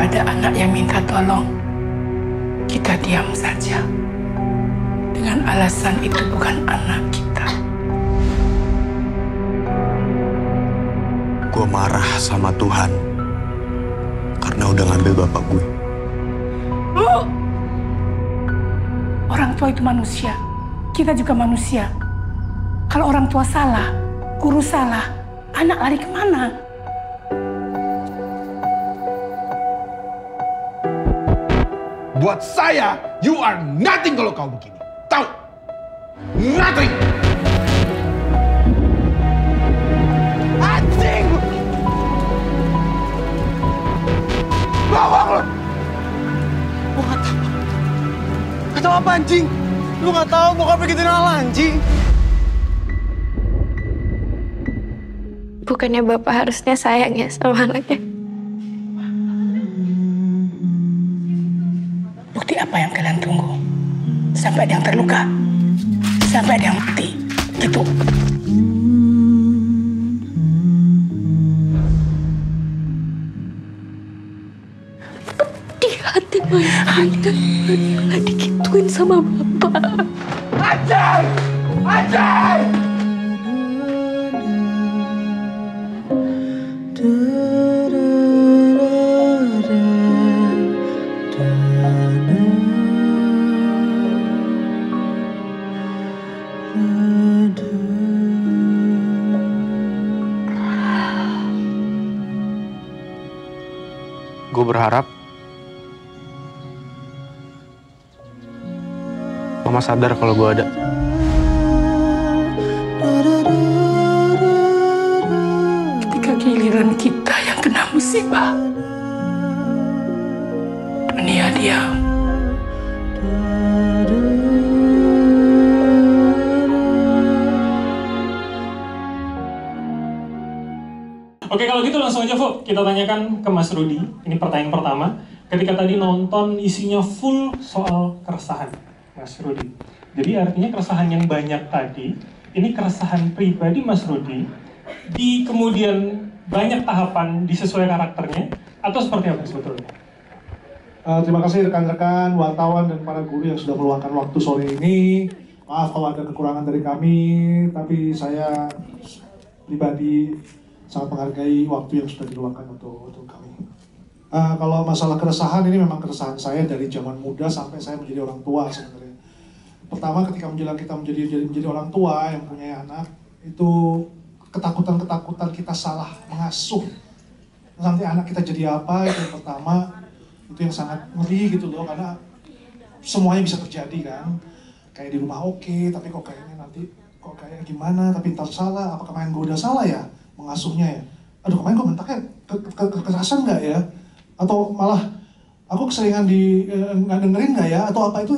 ada anak yang minta tolong, kita diam saja. Dengan alasan itu bukan anak kita. Gue marah sama Tuhan karena udah ngambil bapak gue. Orang tua itu manusia, kita juga manusia. Kalau orang tua salah, guru salah, anak lari kemana? Buat saya, you are nothing kalau kau begini. Tahu? Nothing! Anjing! Bawang lo! Gue gak tahu. Gak tahu apa anjing? Lu gak tahu bokap gituin ala anjing? Bukannya Bapak harusnya sayang ya sama anaknya? Bukti apa yang kalian tunggu? Sampai ada yang terluka, sampai ada yang mati, gitu. Di hati Maya nggak digituin sama Bapak. Anjing! Anjing! Gue berharap Mama sadar kalau gue ada. Ketika giliran kita yang kena musibah, dunia diam. Oke, kalau gitu langsung aja, Vo. Kita tanyakan ke Mas Rudi. Ini pertanyaan pertama. Ketika tadi nonton isinya full soal keresahan, Mas Rudi. Jadi artinya keresahan yang banyak tadi, ini keresahan pribadi Mas Rudi, di kemudian banyak tahapan disesuai karakternya, atau seperti apa sebetulnya? Terima kasih rekan-rekan, wartawan, dan para guru yang sudah meluangkan waktu sore ini. Maaf kalau ada kekurangan dari kami, tapi saya pribadi sangat menghargai waktu yang sudah diluangkan untuk kami. Kalau masalah keresahan, ini memang keresahan saya dari zaman muda sampai saya menjadi orang tua sebenarnya. Pertama, ketika menjelang kita menjadi orang tua yang punya anak, itu ketakutan kita salah mengasuh. Nanti anak kita jadi apa, itu yang pertama, itu yang sangat ngeri gitu loh, karena semuanya bisa terjadi kan. Kayak di rumah oke, tapi kok kayaknya nanti, kok kayak gimana, tapi ntar salah, apa kemarin gue udah salah ya mengasuhnya ya? Aduh, kemarin gue bentaknya kekerasan nggak ya? Atau malah aku keseringan nggak dengerin nggak ya? Atau apa itu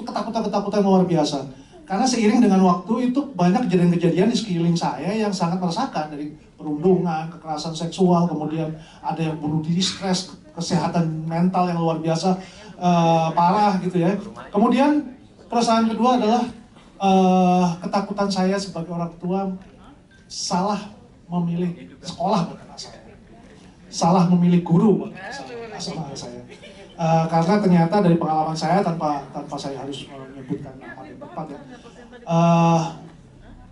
ketakutan luar biasa. Karena seiring dengan waktu itu banyak kejadian-kejadian di sekeliling saya yang sangat merasakan, dari perundungan, kekerasan seksual, kemudian ada yang bunuh diri, stres, kesehatan mental yang luar biasa parah gitu ya. Kemudian keresahan kedua adalah ketakutan saya sebagai orang tua salah memilih sekolah buat anak saya, salah memilih guru buat anak saya. Karena ternyata dari pengalaman saya, tanpa saya harus menyebutkan nama yang tepat ya,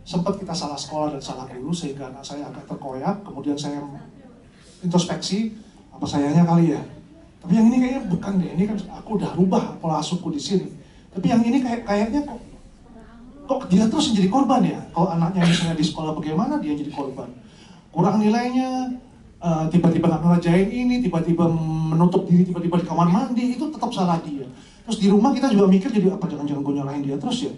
sempat kita salah sekolah dan salah guru sehingga anak saya agak terkoyak. Kemudian saya introspeksi, apa sayanya kali ya, tapi yang ini kayaknya bukan deh, ini kan aku udah rubah pola asuhku di sini, tapi yang ini kayaknya kok dia terus menjadi korban ya. Kalau anaknya misalnya di sekolah bagaimana, dia jadi korban, kurang nilainya, tiba-tiba nggak ngerjain ini, tiba-tiba menutup diri, tiba-tiba di kamar mandi, itu tetap salah dia. Terus di rumah kita juga mikir, jadi apa jangan-jangan gue nyalahin dia terus ya.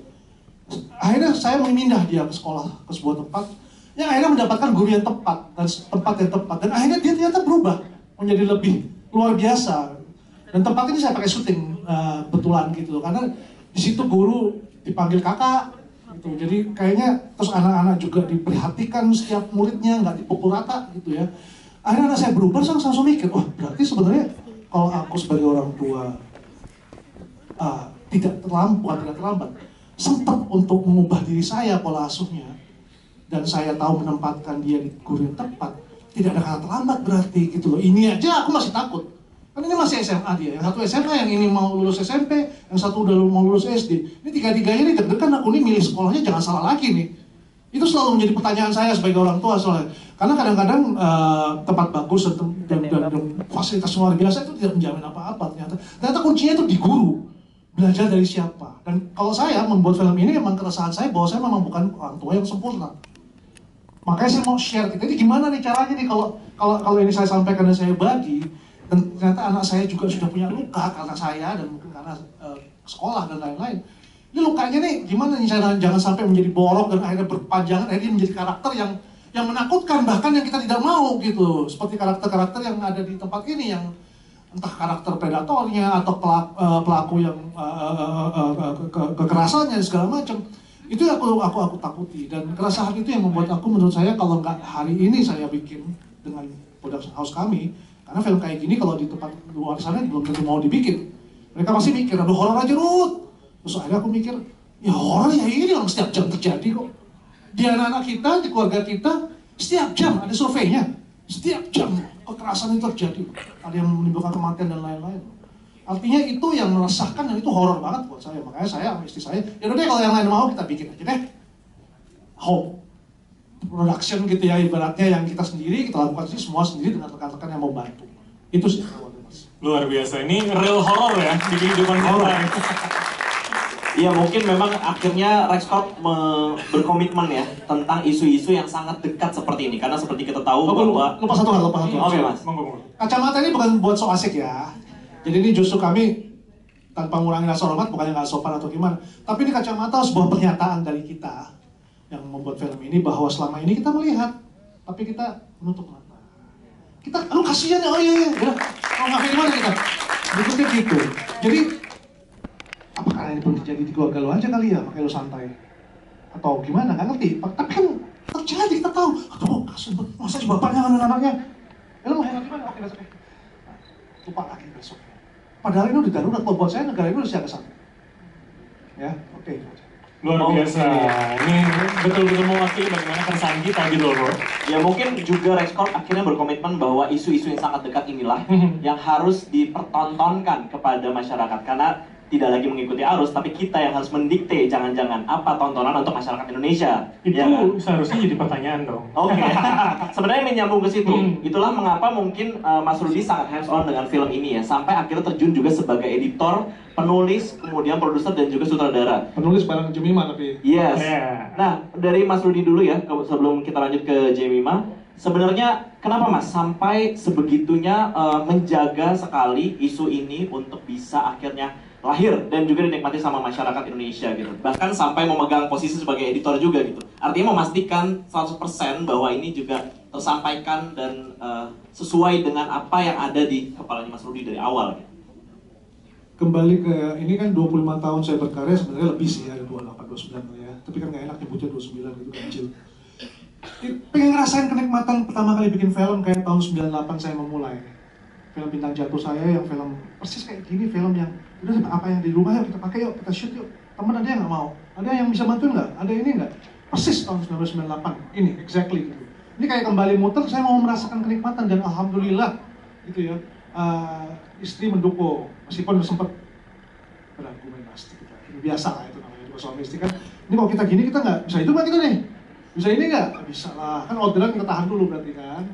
Akhirnya saya memindah dia ke sekolah, ke sebuah tempat yang akhirnya mendapatkan guru yang tepat dan tempat yang tepat, dan akhirnya dia ternyata berubah menjadi lebih luar biasa. Dan tempat ini saya pakai syuting betulan gitu, karena di situ guru dipanggil kakak gitu. Jadi kayaknya terus anak-anak juga diperhatikan, setiap muridnya nggak dipukul rata gitu ya. Akhirnya anak saya berubah, saya langsung mikir, wah berarti sebenarnya kalau aku sebagai orang tua tidak terlambat, sempat untuk mengubah diri saya pola asuhnya, dan saya tahu menempatkan dia di guru yang tepat, tidak ada kata terlambat berarti gitu loh. Ini aja aku masih takut. Kan ini masih SMA dia, yang satu SMA, yang ini mau lulus SMP, yang satu udah mau lulus SD. Ini tiga-tiganya nih deg-degan, aku nih milih sekolahnya jangan salah lagi nih. Itu selalu menjadi pertanyaan saya sebagai orang tua soalnya. Karena kadang-kadang tempat bagus dan fasilitas luar biasa itu tidak menjamin apa-apa ternyata. Ternyata kuncinya itu di guru. Belajar dari siapa. Dan kalau saya membuat film ini, memang keresahan saya bahwa saya memang bukan orang tua yang sempurna. Makanya saya mau share, jadi gimana nih caranya nih kalau ini saya sampaikan dan saya bagi, dan ternyata anak saya juga sudah punya luka karena saya dan mungkin karena sekolah dan lain-lain. Ini lukanya nih gimana nih jangan sampai menjadi borok dan akhirnya berpanjangan, akhirnya menjadi karakter yang menakutkan, bahkan yang kita tidak mau gitu. Seperti karakter-karakter yang ada di tempat ini, yang entah karakter predatornya atau pelaku yang kekerasannya segala macam. Itu aku takuti, dan keresahan itu yang membuat aku, menurut saya, kalau nggak hari ini saya bikin dengan production house kami, karena film kayak gini kalau di tempat luar sana belum tentu mau dibikin. Mereka masih mikir, aduh horor aja Ruth. Terus akhirnya aku mikir, ya horor ya ini orang setiap jam terjadi kok. Di anak-anak kita, di keluarga kita, setiap jam ada surveinya. Setiap jam kekerasan itu terjadi. Ada yang menimbulkan kematian dan lain-lain. Artinya itu yang meresahkan, dan itu horor banget buat saya. Makanya saya sama istri saya, ya udah deh kalau yang lain mau kita bikin aja deh. Home production gitu ya, ibaratnya yang kita sendiri, kita lakukan sih semua sendiri dengan rekan-rekan yang mau bantu. Itu sih. Luar biasa, ini real horror ya di kehidupan kita. Iya, mungkin memang akhirnya Rex Corp berkomitmen ya tentang isu-isu yang sangat dekat seperti ini. Karena seperti kita tahu bahwa... Lupa satu hal. Oke, Mas. Kacamata ini bukan buat so asik ya. Jadi ini justru kami tanpa mengurangi rasa hormat, bukannya nggak sopan atau gimana. Tapi ini kacamata sebuah pernyataan dari kita yang membuat film ini, bahwa selama ini kita melihat, tapi kita menutup mata. Kita, aduh kasihan ya, oh iya, oh nggak gimana kita. Berikutnya gitu. Jadi, apakah ini belum terjadi di keluarga lo aja kali ya, makanya lo santai? Atau gimana, nggak ngerti. Tapi kan terjadi, kita tahu. Aduh, kasihan, masa si bapaknya kan anaknya? Ya lo mau heran gimana? Oke, besok. Lupa lagi besok. Padahal ini udah darurat, kalau buat saya negara ini udah siaga satu. Ya, oke. Luar biasa. Ini betul-betul mewakili bagaimana keresahan kita gitu loh. Ya mungkin juga Rex Corp akhirnya berkomitmen bahwa isu-isu yang sangat dekat inilah yang harus dipertontonkan kepada masyarakat. Karena tidak lagi mengikuti arus, tapi kita yang harus mendikte jangan-jangan apa tontonan untuk masyarakat Indonesia. Itu ya kan? seharusnya jadi pertanyaan dong. Oke, sebenarnya menyambung ke situ. Itulah mengapa mungkin Mas Rudy sangat hands on dengan film ini ya, sampai akhirnya terjun juga sebagai editor, penulis, kemudian produser dan juga sutradara. Penulis bareng Jemima tapi. Yes. Yeah. Nah, dari Mas Rudy dulu ya, sebelum kita lanjut ke Jemima. Sebenarnya kenapa Mas sampai sebegitunya menjaga sekali isu ini untuk bisa akhirnya lahir dan juga dinikmati sama masyarakat Indonesia gitu. Bahkan sampai memegang posisi sebagai editor juga gitu. Artinya memastikan 100% bahwa ini juga tersampaikan dan sesuai dengan apa yang ada di kepalanya Mas Rudy dari awal gitu. Kembali ke ini kan 25 tahun saya berkarya, sebenarnya lebih sih, ada 28, 29 ya. Tapi kan gak enak nyebutnya 29 gitu, kecil. Pengen ngerasain kenikmatan pertama kali bikin film kayak tahun 98 saya memulai. Film Bintang Jatuh saya yang film persis kayak gini, film yang udah apa yang di rumah yuk kita pakai yuk, kita shoot yuk. Temen ada yang nggak mau, ada yang bisa bantuin nggak, ada ini nggak, persis tahun 1998 ini exactly gitu. Ini kayak kembali muter, saya mau merasakan kenikmatan dan alhamdulillah gitu ya, istri mendukung meskipun sempat berargumen pasti kita ini biasa lah itu namanya juga suami istri kan. Ini kalau kita gini kita nggak bisa hidup nggak kita nih, bisa ini nggak bisa lah kan, orderan kita tahan dulu berarti kan.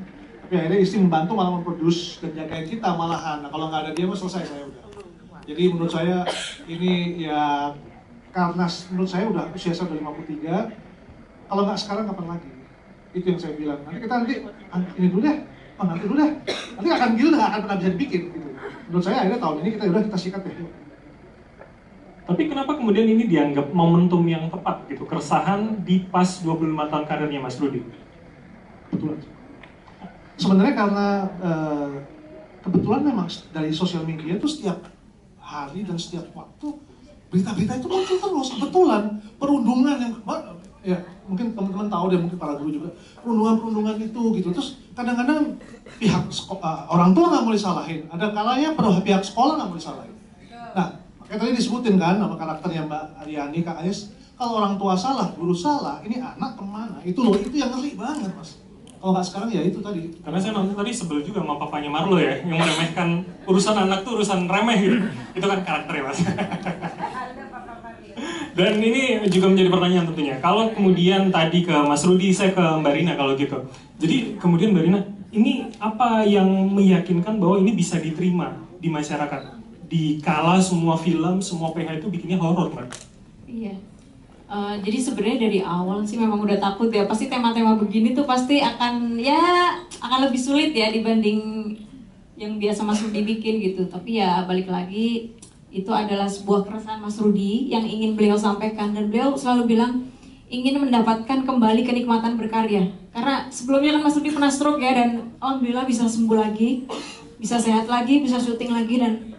Tapi akhirnya istri membantu malah memproduce dan jagain kita malahan. Nah kalau nggak ada dia mah selesai saya udah. Jadi menurut saya ini ya karena menurut saya udah usia saya udah 53. Kalau nggak sekarang kapan lagi? Itu yang saya bilang. Nanti kita ini dulu deh. Oh nanti dulu deh. Nanti akan gitu nggak akan pernah bisa dibikin. Gitu. Menurut saya akhirnya tahun ini kita sikat deh. Tapi kenapa kemudian ini dianggap momentum yang tepat gitu? Keresahan di pas 25 tahun karirnya Mas Rudy. Kebetulan. Sebenarnya karena kebetulan memang dari sosial media itu setiap hari dan setiap waktu berita-berita itu muncul terus. Kebetulan perundungan yang ya mungkin teman-teman tahu deh, mungkin para guru juga, perundungan itu gitu. Terus kadang-kadang pihak orang tua nggak mau disalahin, ada kalanya pihak sekolah nggak mau disalahin. Nah kayak tadi disebutin kan nama karakternya Mbak Ariani, Kak Ayes, kalau orang tua salah, guru salah, ini anak kemana? Itu loh, itu yang ngeri banget Mas. Kalau nggak sekarang ya itu tadi. Karena saya nonton tadi sebel juga sama papanya Marlo ya, yang meremehkan urusan anak tuh urusan remeh gitu. Itu kan karakter ya mas. Dan ini juga menjadi pertanyaan tentunya. Kalau kemudian tadi ke Mas Rudi, saya ke Mbak Rina kalau gitu. Jadi kemudian Mbak Rina, ini apa yang meyakinkan bahwa ini bisa diterima di masyarakat? Dikala semua film, semua PH itu bikinnya horor, Mbak? Iya. Jadi sebenarnya dari awal sih memang udah takut ya. Pasti tema-tema begini tuh pasti akan lebih sulit ya dibanding yang biasa Mas Rudi bikin gitu. Tapi ya balik lagi, itu adalah sebuah keresahan Mas Rudi yang ingin beliau sampaikan, dan beliau selalu bilang ingin mendapatkan kembali kenikmatan berkarya. Karena sebelumnya kan Mas Rudi pernah stroke ya, dan alhamdulillah bisa sembuh lagi, bisa sehat lagi, bisa syuting lagi, dan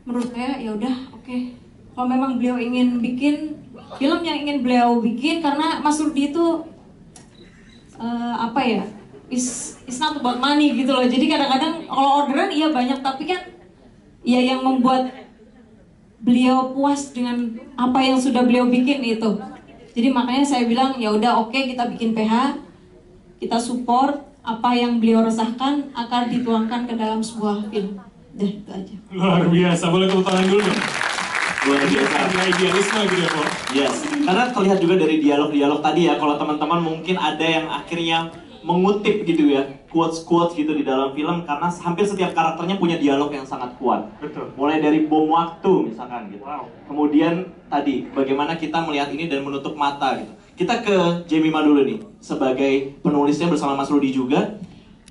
menurut saya ya udah oke. Kalau memang beliau ingin bikin film yang ingin beliau bikin, karena Mas Rudi itu it's not about money gitu loh. Jadi kadang-kadang kalau orderan iya banyak, tapi kan ya yang membuat beliau puas dengan apa yang sudah beliau bikin itu. Jadi makanya saya bilang ya udah oke, kita bikin PH, kita support apa yang beliau resahkan akan dituangkan ke dalam sebuah film. Udah itu aja. Luar biasa, boleh tepuk tangan dulu dong. Luar biasa. Karena idealisme gitu ya, Pak. Yes, karena terlihat juga dari dialog-dialog tadi ya, kalau teman-teman mungkin ada yang akhirnya mengutip gitu ya, quotes-quotes gitu di dalam film, karena hampir setiap karakternya punya dialog yang sangat kuat. Betul. Mulai dari bom waktu misalkan gitu. Wow. Kemudian tadi bagaimana kita melihat ini dan menutup mata gitu. Kita ke Jemima dulu nih, sebagai penulisnya bersama Mas Rudi juga.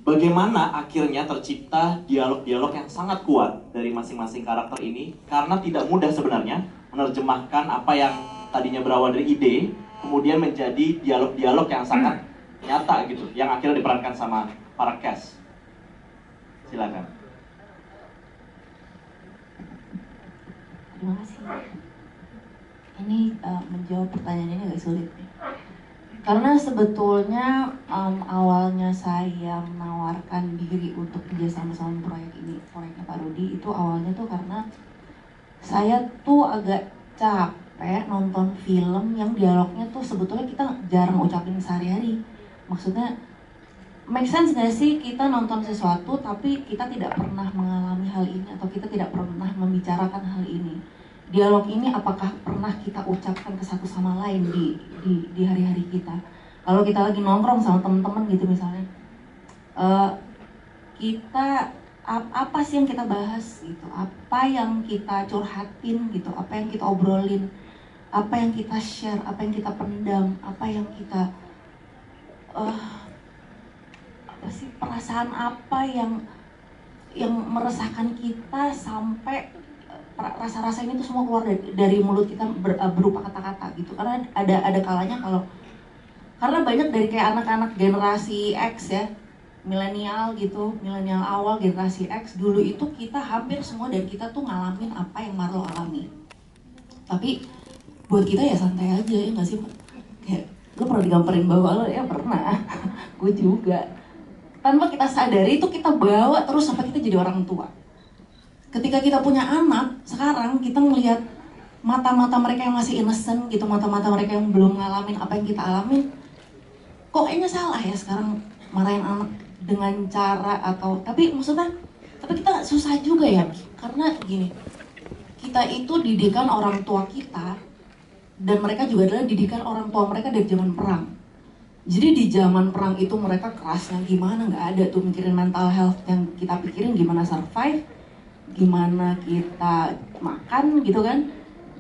Bagaimana akhirnya tercipta dialog-dialog yang sangat kuat dari masing-masing karakter ini, karena tidak mudah sebenarnya menerjemahkan apa yang tadinya berawal dari ide kemudian menjadi dialog-dialog yang sangat nyata gitu, yang akhirnya diperankan sama para cast. Silakan. Terima kasih. Ini menjawab pertanyaan ini agak sulit nih. Karena sebetulnya awalnya saya menawarkan diri untuk kerjasama sama proyeknya Pak Rudi, itu awalnya tuh karena saya tuh agak capek nonton film yang dialognya tuh sebetulnya kita jarang ucapin sehari-hari. Maksudnya, make sense gak sih kita nonton sesuatu tapi kita tidak pernah mengalami hal ini, atau kita tidak pernah membicarakan hal ini. Dialog ini apakah pernah kita ucapkan ke satu sama lain di hari-hari kita? Kalau kita lagi nongkrong sama teman-teman gitu misalnya, kita apa sih yang kita bahas gitu? Apa yang kita curhatin gitu? Apa yang kita obrolin? Apa yang kita share? Apa yang kita pendam? Apa yang kita perasaan apa yang meresahkan kita sampai rasa-rasa ini tuh semua keluar dari mulut kita berupa kata-kata gitu. Karena ada kalanya karena banyak dari kayak anak-anak generasi X ya, milenial gitu, milenial awal generasi X dulu itu kita hampir semua dari kita tuh ngalamin apa yang Marlo alami. Tapi buat kita ya santai aja ya nggak sih, kayak lo pernah digamperin bawa lo ya pernah, gue juga. Tanpa kita sadari itu kita bawa terus sampai kita jadi orang tua. Ketika kita punya anak, sekarang kita melihat mata-mata mereka yang masih innocent gitu, mata-mata mereka yang belum ngalamin apa yang kita alamin. Kok kayaknya salah ya sekarang marahin anak dengan cara atau, tapi kita susah juga ya, karena gini, kita itu didikan orang tua kita, dan mereka juga adalah didikan orang tua mereka dari zaman perang. Jadi di zaman perang itu mereka kerasnya gimana, nggak ada tuh mikirin mental health yang kita pikirin, gimana survive, gimana kita makan gitu kan.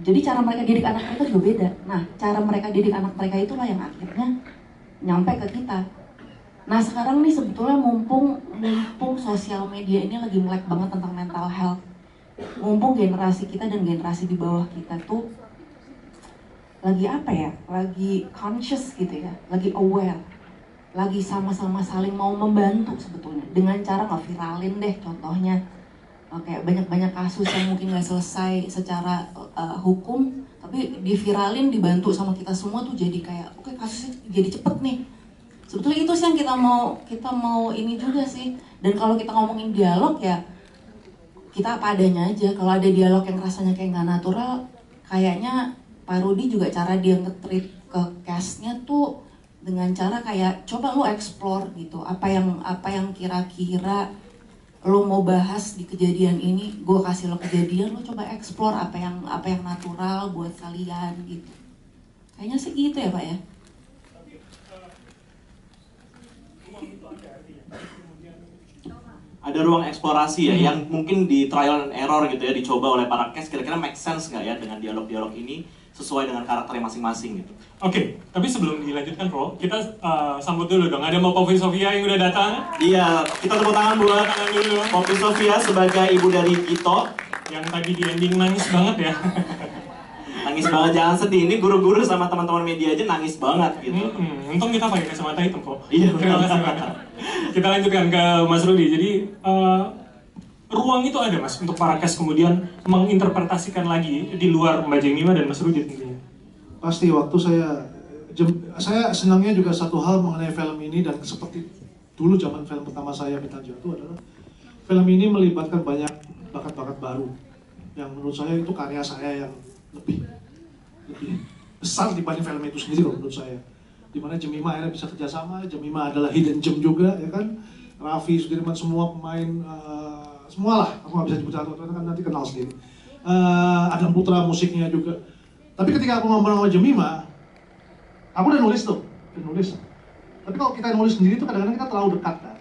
Jadi cara mereka didik anak mereka juga beda. Nah, cara mereka didik anak mereka itulah yang akhirnya nyampe ke kita. Nah, sekarang nih sebetulnya mumpung sosial media ini lagi melek banget tentang mental health. Mumpung generasi kita dan generasi di bawah kita tuh lagi lagi conscious gitu ya, lagi aware, lagi sama-sama saling mau membantu sebetulnya dengan cara nge-viralin deh contohnya. Kayak banyak-banyak kasus yang mungkin nggak selesai secara hukum, tapi diviralin, dibantu sama kita semua tuh jadi kayak oke, kasusnya jadi cepet nih. Sebetulnya itu sih yang kita mau ini juga sih. Dan kalau kita ngomongin dialog ya kita apa adanya aja. Kalau ada dialog yang rasanya kayak nggak natural, kayaknya Pak Rudi juga cara dia nge-treat ke cast-nya tuh dengan cara kayak coba lo explore gitu, apa yang kira-kira lo mau bahas di kejadian ini, gue kasih lo kejadian, lo coba explore apa yang natural buat kalian gitu. Kayaknya sih gitu ya Pak ya. Ada ruang eksplorasi ya, yang mungkin di trial and error gitu ya, dicoba oleh para cast, kira-kira make sense nggak ya dengan dialog-dialog ini sesuai dengan karakternya masing-masing gitu. Oke, tapi sebelum dilanjutkan Bro, kita sambut dulu dong. Ada Mbak Poppy Sofia yang udah datang. Iya, kita tepuk tangan buat Poppy Sofia sebagai ibu dari Kito. Yang tadi di ending nangis banget ya. Nangis banget, jangan sedih. Ini guru-guru sama teman-teman media aja nangis banget gitu. Untung kita pakai kacamata hitam kok. Iya, terima kasih banyak. Kita lanjutkan ke Mas Rudi. Jadi ruang itu ada Mas untuk para cast kemudian menginterpretasikan lagi di luar Mbak Jemima dan Mas Rudi tentunya. Pasti waktu saya senangnya juga satu hal mengenai film ini, dan seperti dulu zaman film pertama saya Bintang Jatuh adalah film ini melibatkan banyak bakat-bakat baru yang menurut saya itu karya saya yang lebih besar dibanding film itu sendiri loh menurut saya. Dimana Jemima akhirnya bisa kerjasama, Jemima adalah hidden gem juga ya kan, Raffi, Sudirman, semua pemain semua lah, aku nggak bisa sebut satu kan nanti kenal sendiri. Adam Putra musiknya juga. Tapi ketika aku ngomong sama Jemima, aku udah nulis. Tapi kalau kita nulis sendiri itu kadang-kadang kita terlalu dekat kan.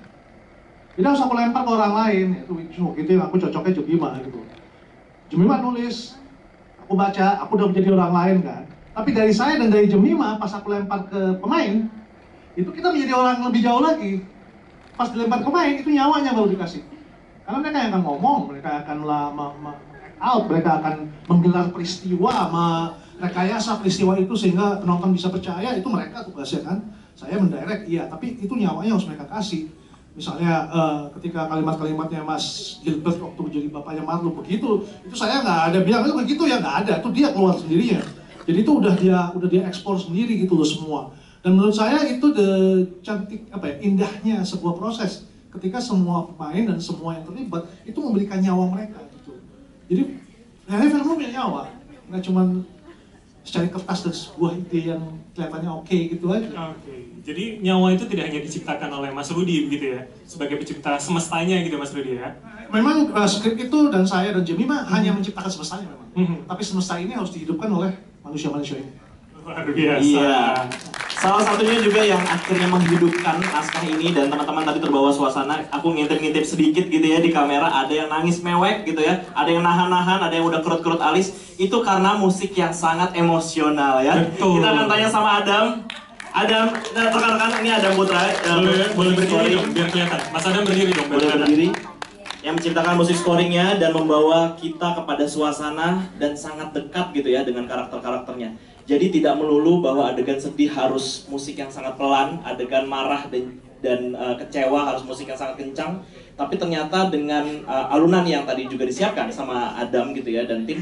Jadi harus aku lempar ke orang lain, itu gitu yang aku cocoknya Jemima gitu. Jemima nulis, aku baca, aku udah menjadi orang lain kan. Tapi dari saya dan dari Jemima, pas aku lempar ke pemain, itu kita menjadi orang lebih jauh lagi. Pas dilempar ke pemain, itu nyawanya baru dikasih. Karena mereka yang akan ngomong, mereka akan out, mereka akan menggelar peristiwa, rekayasa peristiwa itu sehingga penonton bisa percaya itu mereka tugasnya kan. Saya mendirect, iya, tapi itu nyawanya harus mereka kasih. Misalnya ketika kalimat-kalimatnya Mas Gilbert waktu menjadi bapaknya Marlo begitu, itu saya nggak ada bilang itu begitu ya, nggak ada, itu dia keluar sendirinya. Jadi itu udah dia ekspor sendiri gitu loh semua. Dan menurut saya itu cantik indahnya sebuah proses ketika semua pemain dan semua yang terlibat itu memberikan nyawa mereka gitu. Jadi film punya nyawa, nggak cuma secari kertas dan sebuah ide yang kelihatannya oke gitu aja. Oke. Jadi nyawa itu tidak hanya diciptakan oleh Mas Rudi begitu ya, sebagai pencipta semestanya gitu Mas Rudi ya. Memang skrip itu dan saya dan Jemima hanya menciptakan semestanya memang. Tapi semesta ini harus dihidupkan oleh manusia-manusia ini. Luar biasa. Iya. Salah satunya juga yang akhirnya menghidupkan naskah ini, dan teman-teman tadi terbawa suasana, aku ngintip-ngintip sedikit gitu ya di kamera, ada yang nangis mewek gitu ya, ada yang nahan-nahan, ada yang udah kerut-kerut alis, itu karena musik yang sangat emosional ya. Betul. Kita akan tanya sama Adam, rekan-rekan, ini Adam Putra, boleh berdiri dong, biar kelihatan. Mas Adam berdiri dong, boleh berdiri. Yang menciptakan musik scoringnya dan membawa kita kepada suasana dan sangat dekat gitu ya dengan karakter-karakternya. Jadi tidak melulu bahwa adegan sedih harus musik yang sangat pelan, adegan marah dan kecewa harus musik yang sangat kencang. Tapi ternyata dengan alunan yang tadi juga disiapkan sama Adam gitu ya dan tim,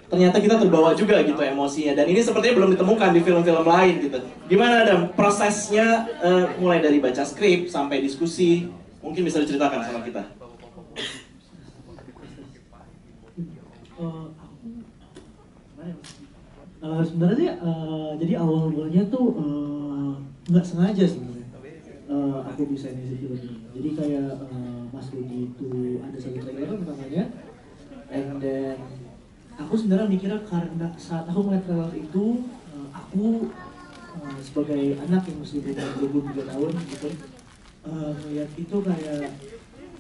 ternyata kita terbawa juga gitu emosinya. Dan ini sepertinya belum ditemukan di film-film lain gitu. Gimana Adam? Prosesnya mulai dari baca skrip sampai diskusi, mungkin bisa diceritakan sama kita. Sebenarnya jadi awal mulanya tuh nggak sengaja sebenarnya aku bisa ini film ini. Jadi kayak Mas Rudi itu ada satu trailer pertamanya, and then aku sebenarnya mikirnya karena saat aku melihat trailer itu aku sebagai anak yang masih berumur 23 tahun gitu melihat itu kayak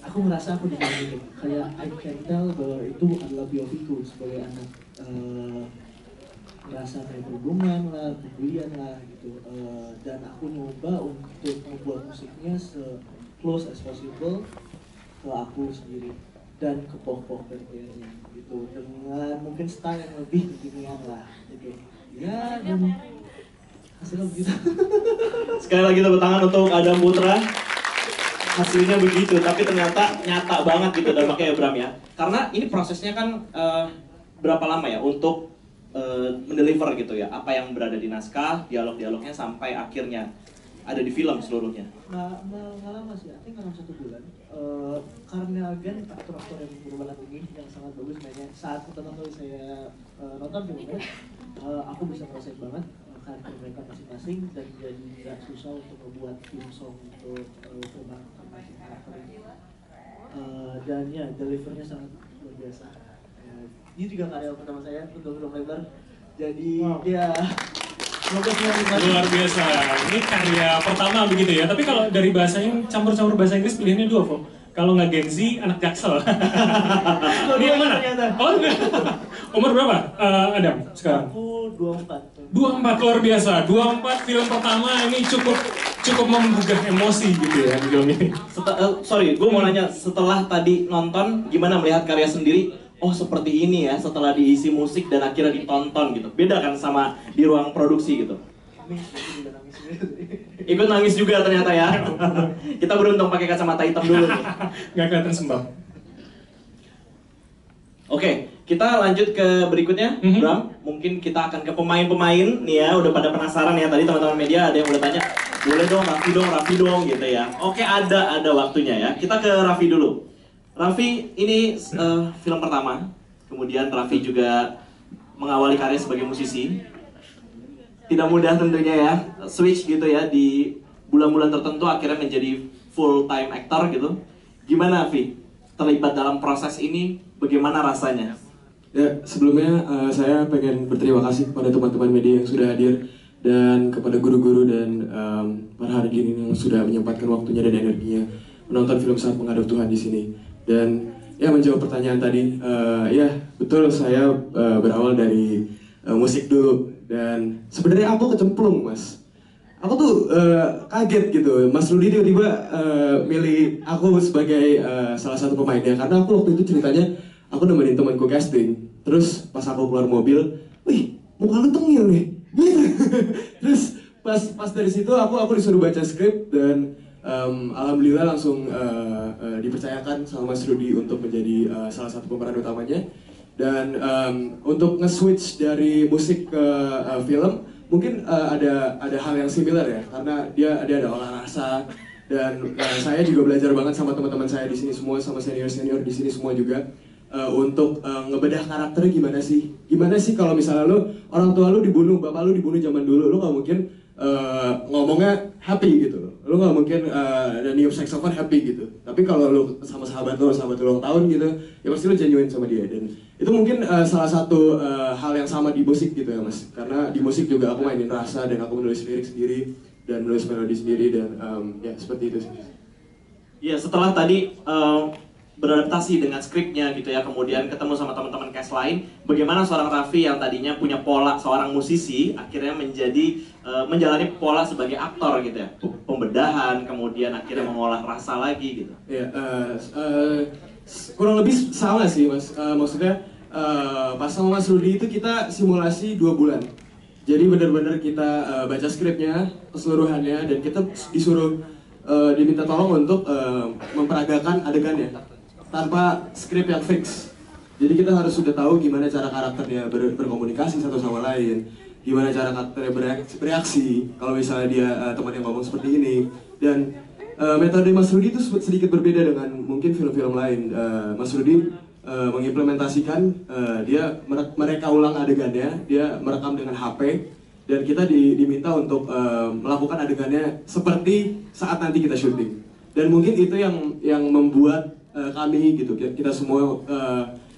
aku merasa aku dibangun, kayak I can tell bahwa itu adalah POV-ku sebagai anak, merasa kayak berhubungan lah, pembelian lah gitu, dan aku nyoba untuk membuat musiknya se-close as possible ke aku sendiri dan ke pop-pop karyanya gitu, dengan mungkin style yang lebih kekinian lah gitu ya, dan hasilnya begitu. Sekali lagi tepuk tangan untuk Adam Putra. Hasilnya begitu, tapi ternyata nyata banget gitu dampaknya ya Bram ya. Karena ini prosesnya kan berapa lama ya untuk mendeliver gitu ya, apa yang berada di naskah, dialog-dialognya sampai akhirnya ada di film seluruhnya. Nggak lama sih, artinya dalam 1 bulan. Karena Gan aktor-aktor yang berbalan ini yang sangat bagus mainnya. Saat pertama kali saya nonton filmnya, aku bisa ngerasain banget karakter mereka masing-masing dan jadi nggak susah untuk membuat theme song untuk film karakter ini. Dan ya delivernya sangat luar biasa. Dia juga karya pertama saya untuk film lebar. Jadi ya semoga semua nikmati. Luar biasa. Ini karya pertama begitu ya. Tapi kalau dari bahasanya campur-campur bahasa Inggris pilihannya dua, Fo. Kalau nggak Gen Z, anak Jaksel. Ini yang mana? Oh, umur berapa, Adam, sekarang? Aku 24. 24, luar biasa. 24 film pertama ini cukup menggugah emosi gitu ya di film ini. Sorry, gue mau nanya, setelah tadi nonton, gimana melihat karya sendiri? Oh seperti ini ya, setelah diisi musik dan akhirnya ditonton gitu. Beda kan sama di ruang produksi gitu? Ikut nangis juga ternyata ya. Kita beruntung pakai kacamata hitam dulu nih. Nggak kelihatan sembah. Oke, kita lanjut ke berikutnya, Bram. Mungkin kita akan ke pemain-pemain nih ya. Udah pada penasaran ya, tadi teman-teman media ada yang udah tanya, boleh dong Raffi dong gitu ya. Oke, ada waktunya ya. Kita ke Raffi dulu. Raffi ini film pertama, kemudian Raffi juga mengawali karir sebagai musisi. Tidak mudah tentunya ya, switch gitu ya di bulan-bulan tertentu akhirnya menjadi full time actor gitu. Gimana Raffi terlibat dalam proses ini, bagaimana rasanya? Ya, sebelumnya saya pengen berterima kasih kepada teman-teman media yang sudah hadir dan kepada guru-guru dan para hadirin yang sudah menyempatkan waktunya dan energinya menonton film Saat Menghadap Tuhan di sini. Dan ya menjawab pertanyaan tadi, ya betul saya berawal dari musik dulu dan sebenarnya aku kecemplung mas. Aku tuh kaget gitu, Mas Rudi tiba-tiba milih aku sebagai salah satu pemainnya karena aku waktu itu ceritanya aku nemenin temanku casting, terus pas aku keluar mobil, wih muka lu tengil nih, gitu. Terus pas dari situ aku disuruh baca skrip dan alhamdulillah langsung dipercayakan sama Mas Rudi untuk menjadi salah satu pemeran utamanya. Dan untuk nge-switch dari musik ke film mungkin ada hal yang similar ya, karena dia ada olah rasa dan saya juga belajar banget sama teman-teman saya di sini semua, sama senior di sini semua juga untuk ngebedah karakternya gimana sih kalau misalnya lu orang tua lu dibunuh, bapak lu dibunuh zaman dulu, lu nggak mungkin ngomongnya happy gitu, lu nggak mungkin dan niup saxophone happy gitu. Tapi kalau lu sama sahabat lu ulang tahun gitu, ya pasti lu genuine sama dia. Dan itu mungkin salah satu hal yang sama di musik gitu ya mas, karena di musik juga aku mainin rasa dan aku menulis lirik sendiri dan menulis melodi sendiri dan ya seperti itu sih. Iya, setelah tadi beradaptasi dengan skripnya gitu ya, kemudian ketemu sama teman-teman cast lain, bagaimana seorang Raffi yang tadinya punya pola seorang musisi akhirnya menjadi menjalani pola sebagai aktor gitu ya, pembedahan, kemudian akhirnya mengolah rasa lagi gitu. Ya, kurang lebih sama sih mas, maksudnya pas sama Mas Rudi itu kita simulasi 2 bulan. Jadi benar-benar kita baca skripnya keseluruhannya dan kita disuruh diminta tolong untuk memperagakan adegannya tanpa skrip yang fix. Jadi kita harus sudah tahu gimana cara karakternya berkomunikasi satu sama lain, gimana cara karakternya bereaksi kalau misalnya dia teman yang ngomong seperti ini. Dan metode Mas Rudi itu sedikit berbeda dengan mungkin film-film lain. Mas Rudi mengimplementasikan, dia mereka ulang adegannya, dia merekam dengan HP, dan kita diminta untuk melakukan adegannya seperti saat nanti kita syuting. Dan mungkin itu yang membuat kami gitu, kita semua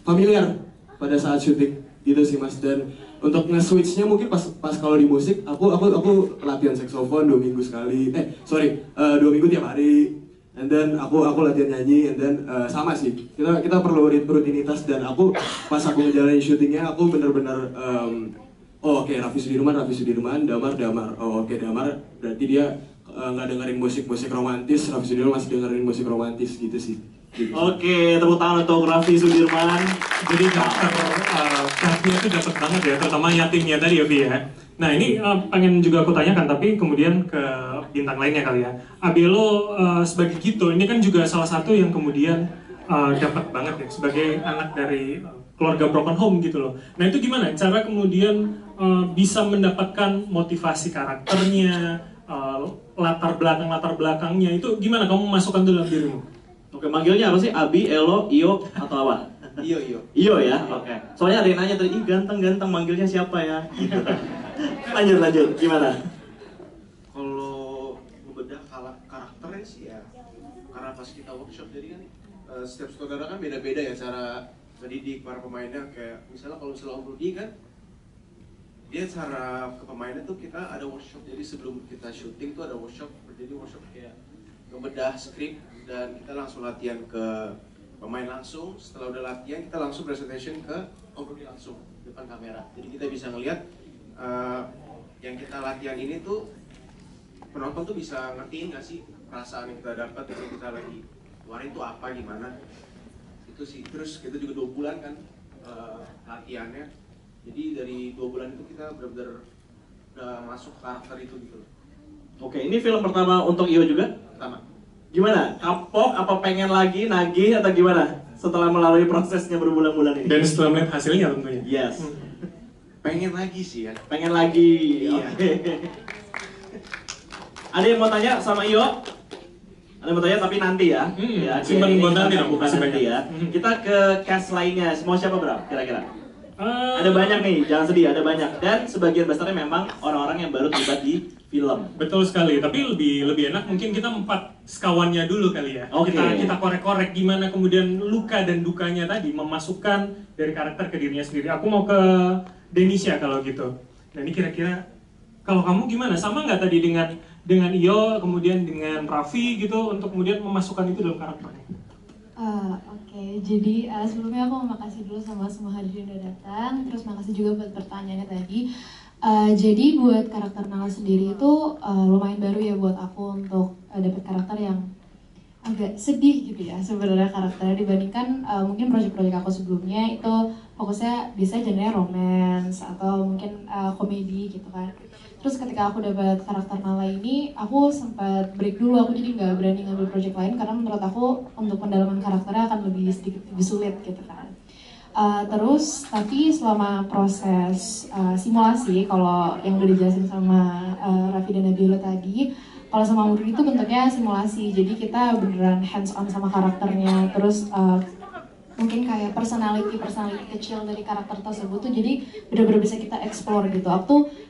familiar pada saat syuting gitu sih mas. Dan untuk nge-switchnya mungkin pas kalau di musik, aku latihan saxophone 2 minggu sekali, 2 minggu tiap hari. And then aku latihan nyanyi, and then sama sih, kita perlu rutinitas. Dan pas aku ngejalanin syutingnya, aku bener-bener oke, Raffi Sudirman, Damar, oke, Damar berarti dia nggak dengerin musik romantis, Raffi Sudirman masih dengerin musik romantis gitu sih. Gitu. Oke, tepuk tangan untuk Raffi Sudirman. Jadi karakternya itu dapat banget ya, terutama yatimnya tadi ya Vi ya. Nah ini pengen juga aku tanyakan, tapi kemudian ke bintang lainnya kali ya. Abelo sebagai Gito, ini kan juga salah satu yang kemudian dapat banget ya sebagai anak dari keluarga broken home gitu loh. Nah itu gimana cara kemudian bisa mendapatkan motivasi karakternya, latar belakangnya itu gimana kamu masukkan dalam dirimu? Oke, manggilnya apa sih? Abi, Elo, Iyo, atau apa? Iyo. Iyo ya? Oke. Soalnya ada yang nanya tadi, ih ganteng, manggilnya siapa ya? Gitu. Lanjut, gimana? Kalau membedah karakternya sih ya, karena pas kita workshop jadi kan setiap saudara kan beda-beda ya cara mendidik para pemainnya. Kayak misalnya kalau Om Rudy kan, dia cara ke pemainnya tuh kita ada workshop. Jadi sebelum kita syuting tuh ada workshop. Jadi workshop kayak membedah skrip dan kita langsung latihan ke pemain langsung. Setelah udah latihan kita langsung presentation ke Om Rudy langsung depan kamera. Jadi kita bisa ngelihat yang kita latihan ini tuh penonton tuh bisa ngertiin nggak sih perasaan yang kita dapat kalau kita lagi keluarin tuh apa gimana itu sih. Terus kita juga 2 bulan kan latihannya, jadi dari 2 bulan itu kita benar-benar udah masuk karakter itu gitu. Oke, ini film pertama untuk Iyo juga? Pertama. Gimana? Kapok apa pengen lagi nagih atau gimana setelah melalui prosesnya berbulan-bulan ini? Dan setelah melihat hasilnya tentunya. Yes. Pengen lagi sih ya. Pengen lagi. Iya. Okay. Ada yang mau tanya sama Iyo? Ada yang mau tanya tapi nanti ya. Ya, simpan buat nanti dong, bukan nanti ya. Kita ke cast lainnya. Semua siapa bro? Kira-kira? Ada banyak nih, jangan sedih, ada banyak. Dan sebagian besarnya memang orang-orang yang baru terlibat di film. Betul sekali, tapi lebih enak mungkin kita 4 sekawannya dulu kali ya. Kita korek-korek gimana kemudian luka dan dukanya tadi memasukkan dari karakter ke dirinya sendiri. Aku mau ke Denisha kalau gitu. Nah ini kira-kira kalau kamu gimana? Sama nggak tadi dengan Iyo, kemudian dengan Raffi gitu untuk kemudian memasukkan itu dalam karakternya? Oke, jadi sebelumnya aku mau makasih dulu sama semua hadirin yang udah datang. Terus makasih juga buat pertanyaannya tadi. Jadi buat karakter Nala sendiri itu lumayan baru ya buat aku untuk dapat karakter yang agak sedih gitu ya sebenarnya karakternya dibandingkan mungkin proyek-proyek aku sebelumnya itu fokusnya biasanya genre romance atau mungkin komedi gitu kan. Terus ketika aku dapat karakter Nala ini, aku sempat break dulu, aku jadi nggak berani ngambil project lain karena menurut aku untuk pendalaman karakternya akan sedikit lebih sulit gitu kan. Tapi selama proses simulasi, kalau yang udah dijelasin sama Raffi dan Nabila tadi, kalau sama Murni itu bentuknya simulasi, jadi kita beneran hands on sama karakternya, terus mungkin kayak personality kecil dari karakter tersebut tuh jadi bener-bener bisa kita explore gitu.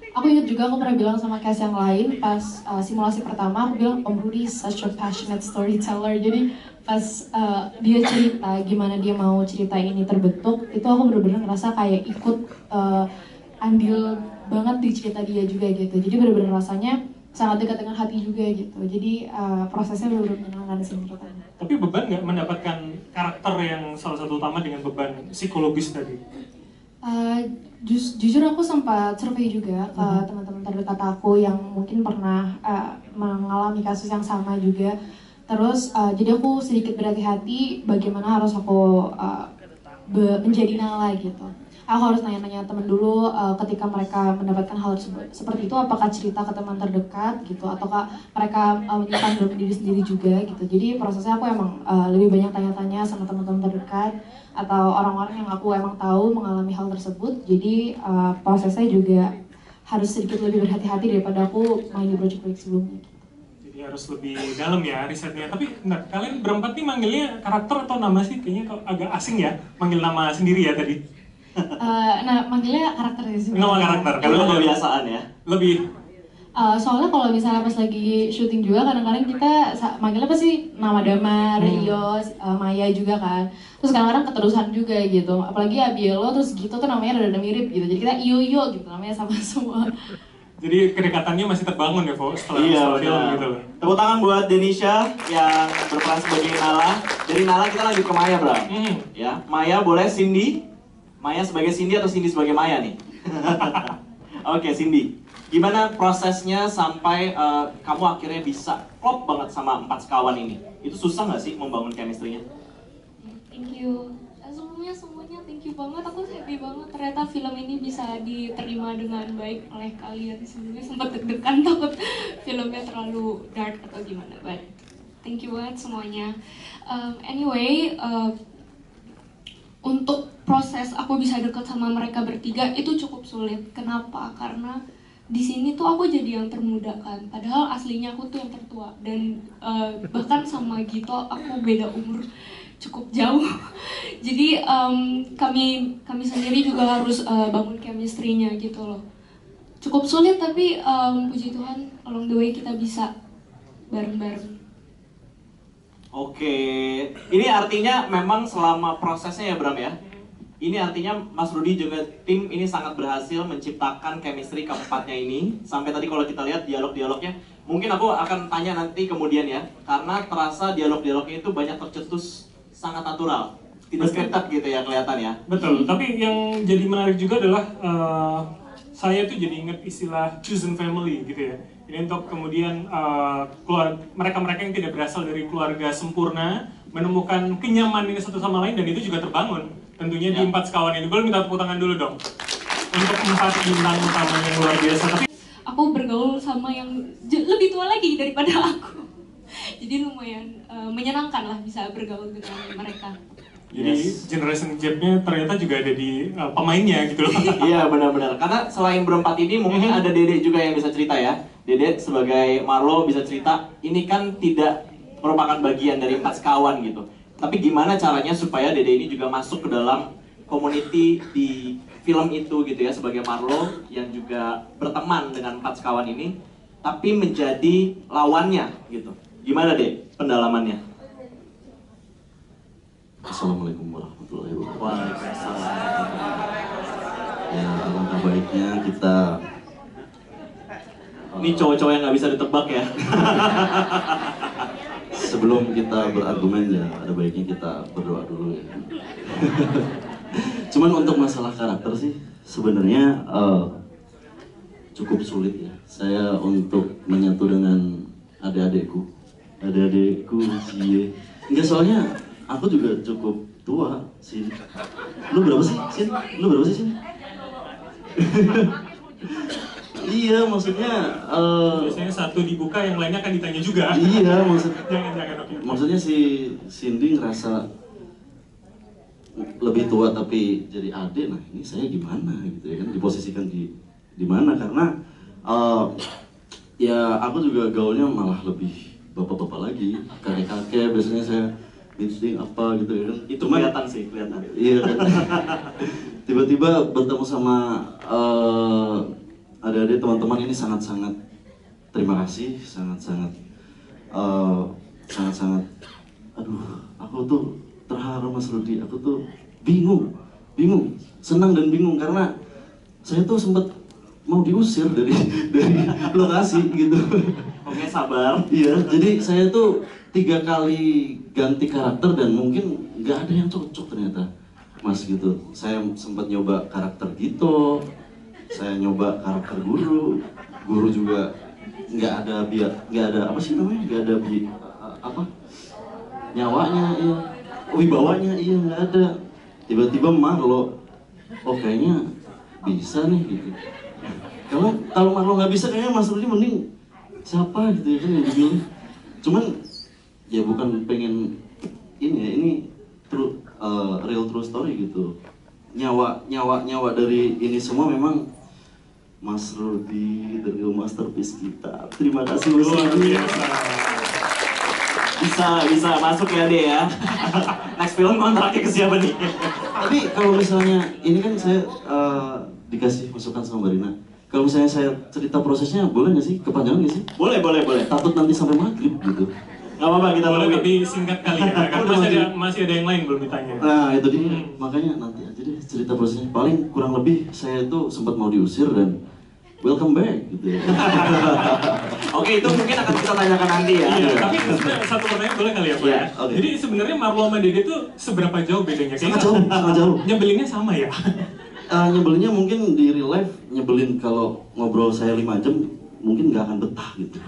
Aku ingat juga aku pernah bilang sama cast yang lain pas simulasi pertama, aku bilang Om Rudy is such a passionate storyteller. Jadi pas dia cerita gimana dia mau cerita ini terbentuk, itu aku bener-bener ngerasa kayak ikut andil banget di cerita dia juga gitu. Jadi bener-bener rasanya sangat dekat dengan hati juga gitu. Jadi prosesnya bener-bener menyenangkan sih menurut aku. Tapi beban nggak mendapatkan karakter yang salah satu utama dengan beban psikologis tadi? Jujur aku sempat survei juga ke teman-teman terdekat aku yang mungkin pernah mengalami kasus yang sama juga. Terus jadi aku sedikit berhati-hati bagaimana harus aku menjadi Nala gitu. Aku harus nanya-nanya teman dulu ketika mereka mendapatkan hal seperti itu, apakah cerita ke teman terdekat gitu, ataukah mereka menyimpan dalam diri sendiri juga gitu. Jadi prosesnya aku emang lebih banyak tanya-tanya sama teman-teman terdekat atau orang-orang yang aku emang tahu mengalami hal tersebut. Jadi prosesnya juga harus sedikit lebih berhati-hati daripada aku main di project-project sebelumnya. Jadi harus lebih dalam ya risetnya. Tapi bentar, kalian berempat nih manggilnya karakter atau nama sih? Kayaknya agak asing ya manggil nama sendiri ya tadi. Nah, manggilnya karakter sih. Nama karakter, kalau kebiasaan ya. Lebih. Soalnya kalau misalnya pas lagi syuting juga kadang-kadang kita manggilnya pasti nama Damar, Iyo, Maya juga kan. Terus kadang-kadang keterusan juga gitu. Apalagi Abielo terus gitu tuh namanya rada mirip gitu. Jadi kita Iyo gitu namanya sama semua. Jadi kedekatannya masih terbangun ya, Fo, setelah film gitu loh. Tepuk tangan buat Denisha yang berperan sebagai Nala. Dari Nala kita lanjut ke Maya, Bro. Ya, Maya boleh Cindy. Maya sebagai Cindy atau Cindy sebagai Maya nih? Oke, Cindy. Gimana prosesnya sampai kamu akhirnya bisa klop banget sama 4 sekawan ini? Itu susah nggak sih membangun chemistry-nya? Thank you. Semuanya thank you banget. Aku happy banget ternyata film ini bisa diterima dengan baik oleh kalian. Sebelumnya sempat deg-degan takut filmnya terlalu dark atau gimana. But thank you banget semuanya. Anyway, untuk proses aku bisa dekat sama mereka bertiga itu cukup sulit. Kenapa? Karena di sini tuh aku jadi yang termuda kan. Padahal aslinya aku tuh yang tertua dan bahkan sama Gito aku beda umur cukup jauh. Jadi kami sendiri juga harus bangun chemistry-nya gitu loh. cukup sulit, tapi puji Tuhan along the way kita bisa bareng-bareng. Oke, ini artinya memang selama prosesnya ya Bram ya. Ini artinya Mas Rudy juga tim ini sangat berhasil menciptakan chemistry keempatnya ini. Sampai tadi kalau kita lihat dialog-dialognya, mungkin aku akan tanya nanti kemudian ya. Karena terasa dialog-dialognya itu banyak tercetus sangat natural. Tidak scripted gitu ya kelihatan ya. Betul, tapi yang jadi menarik juga adalah saya tuh jadi inget istilah chosen family gitu ya. Ini untuk kemudian mereka-mereka yang tidak berasal dari keluarga sempurna menemukan kenyamanan satu sama lain, dan itu juga terbangun tentunya di 4 sekawan ini. Boleh minta tepuk tangan dulu dong untuk 4 bintang utama yang luar biasa. Tapi aku bergaul sama yang lebih tua lagi daripada aku, jadi lumayan menyenangkan lah bisa bergaul dengan mereka. Jadi generation gap-nya ternyata juga ada di pemainnya gitu loh. Iya benar-benar, karena selain berempat ini mungkin ada Dede juga yang bisa cerita ya. Dede sebagai Marlo bisa cerita, ini kan tidak merupakan bagian dari 4 sekawan gitu. Tapi gimana caranya supaya Dede ini juga masuk ke dalam community di film itu gitu ya, sebagai Marlo yang juga berteman dengan 4 sekawan ini, tapi menjadi lawannya gitu. Gimana deh pendalamannya? Assalamualaikum warahmatullahi wabarakatuh. Waalaikumsalam. Ya, alangkah baiknya kita ini cowok-cowok yang nggak bisa ditebak ya. sebelum kita berargumen ya, ada baiknya kita berdoa dulu ya. Cuman untuk masalah karakter sih sebenarnya cukup sulit ya. Saya untuk menyatu dengan adik-adikku, cie. Enggak, soalnya aku juga cukup tua sih. Lu berapa sih, Sin? Lu berapa sih, Sin? Iya, maksudnya biasanya satu dibuka, yang lainnya akan ditanya juga. Iya, jangan. Maksudnya si Cindy ngerasa lebih tua tapi jadi adik. Nah, ini saya gimana gitu ya kan, diposisikan di mana, karena ya aku juga gaulnya malah lebih bapak-bapak lagi, kakek-kakek. Biasanya saya meeting apa gitu ya kan. Itu kelihatan sih, kelihatan. Iya kan. Tiba-tiba bertemu sama adik-adik teman-teman ini sangat-sangat terima kasih, sangat-sangat aduh, aku tuh terharu Mas Rudy. Aku tuh bingung, senang dan bingung karena saya tuh sempat mau diusir dari lokasi gitu. Oke, sabar. Iya, jadi saya tuh 3 kali ganti karakter dan mungkin nggak ada yang cocok ternyata, Mas gitu. Saya sempat nyoba karakter Gito, saya nyoba karakter guru juga nggak ada apa sih namanya, nggak ada nyawanya, iya, wibawanya, iya nggak ada. Tiba-tiba Marlo, oh kayaknya bisa nih gitu. Kalau Marlo nggak bisa, kayaknya Mas Rudy mending siapa gitu ya kan yang dipilih. Cuman ya bukan pengen ini ya, ini real true story gitu. Nyawa dari ini semua memang Mas Rudy, The Real Masterpiece kita. Terima kasih Mas Rudy. Bisa masuk ya deh ya. Next film kontraknya ke siapa nih? Tapi kalau misalnya ini kan saya dikasih masukan sama Mbak Rina. Kalau misalnya saya cerita prosesnya, boleh nggak sih? Kepanjangan nggak sih? Boleh. Takut nanti sampai maghrib gitu. Nggak apa-apa, kita boleh, tapi singkat kali ya. Kan masih ada yang lain belum ditanya. Nah itu dia, makanya nanti aja deh cerita prosesnya. Paling kurang lebih saya itu sempat mau diusir dan welcome back gitu ya. Oke, itu mungkin akan kita tanyakan nanti ya. Iya, tapi sebenarnya satu pertanyaan boleh kali ya Pak? Iya, okay. Jadi sebenarnya Marlo sama Dede itu seberapa jauh bedanya? Sangat jauh. Nyebelinnya sama ya? Nyebelinnya mungkin di real life nyebelin, kalau ngobrol saya 5 jam mungkin nggak akan betah gitu.